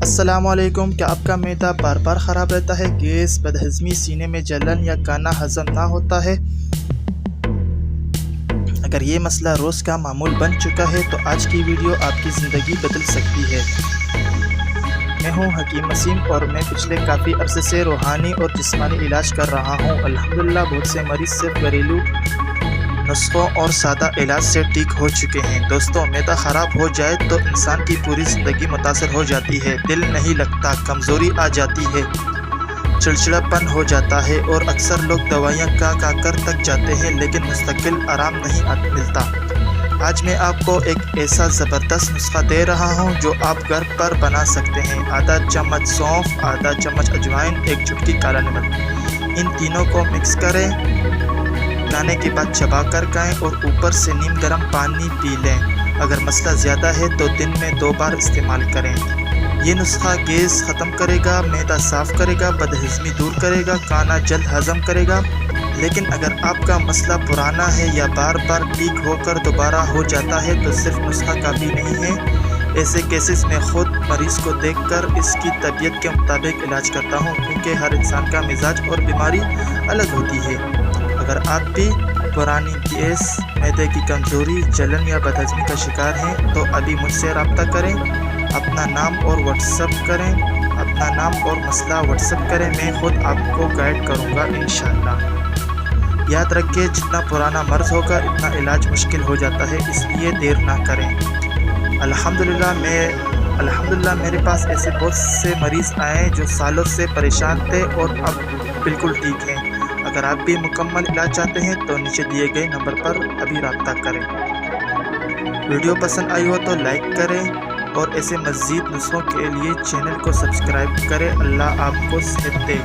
السلام علیکم۔ کیا آپ کا معدہ بار بار خراب رہتا ہے؟ گیس، بدہضمی، سینے میں جلن یا کھانا ہضم نہ ہوتا ہے؟ اگر یہ مسئلہ روز کا معمول بن چکا ہے تو آج کی ویڈیو آپ کی زندگی بدل سکتی ہے۔ میں ہوں حکیم وسیم اور میں پچھلے کافی عرصے سے روحانی اور جسمانی علاج کر رہا ہوں۔ الحمدللہ بہت سے مریض صرف گھریلو نسخوں اور سادہ علاج سے ٹھیک ہو چکے ہیں۔ دوستوں، معدہ خراب ہو جائے تو انسان کی پوری زندگی متاثر ہو جاتی ہے۔ دل نہیں لگتا، کمزوری آ جاتی ہے، چڑچڑاپن ہو جاتا ہے اور اکثر لوگ دوائیاں کھا کر تک جاتے ہیں لیکن مستقل آرام نہیں ملتا۔ آج میں آپ کو ایک ایسا زبردست نسخہ دے رہا ہوں جو آپ گھر پر بنا سکتے ہیں۔ آدھا چمچ سونف، آدھا چمچ اجوائن، ایک چٹکی کالا نمک، ان تینوں کو مکس کریں۔ کھانے کے بعد چبا کر کھائیں اور اوپر سے نیم گرم پانی پی لیں۔ اگر مسئلہ زیادہ ہے تو دن میں 2 بار استعمال کریں۔ یہ نسخہ گیس ختم کرے گا، معدہ صاف کرے گا، بدہضمی دور کرے گا، کھانا جلد ہضم کرے گا۔ لیکن اگر آپ کا مسئلہ پرانا ہے یا بار بار ٹھیک ہو کر دوبارہ ہو جاتا ہے تو صرف نسخہ کافی نہیں ہے۔ ایسے کیسز میں خود مریض کو دیکھ کر اس کی طبیعت کے مطابق علاج کرتا ہوں، کیونکہ ہر انسان کا مزاج اور بیماری الگ ہوتی ہے۔ اگر آپ بھی پرانی گیس، معدے کی کمزوری، جلن یا بدہضمی کا شکار ہیں تو ابھی مجھ سے رابطہ کریں۔ اپنا نام اور مسئلہ واٹس ایپ کریں، میں خود آپ کو گائیڈ کروں گا انشاءاللہ۔ یاد رکھیں، جتنا پرانا مرض ہوگا اتنا علاج مشکل ہو جاتا ہے، اس لیے دیر نہ کریں۔ الحمدللہ میرے پاس ایسے بہت سے مریض آئے جو سالوں سے پریشان تھے اور اب بالکل ٹھیک ہیں۔ اگر آپ بھی مکمل علاج چاہتے ہیں تو نیچے دیے گئے نمبر پر ابھی رابطہ کریں۔ ویڈیو پسند آئی ہو تو لائک کریں اور ایسے مزید نسخوں کے لیے چینل کو سبسکرائب کریں۔ اللہ آپ کو صحت دے۔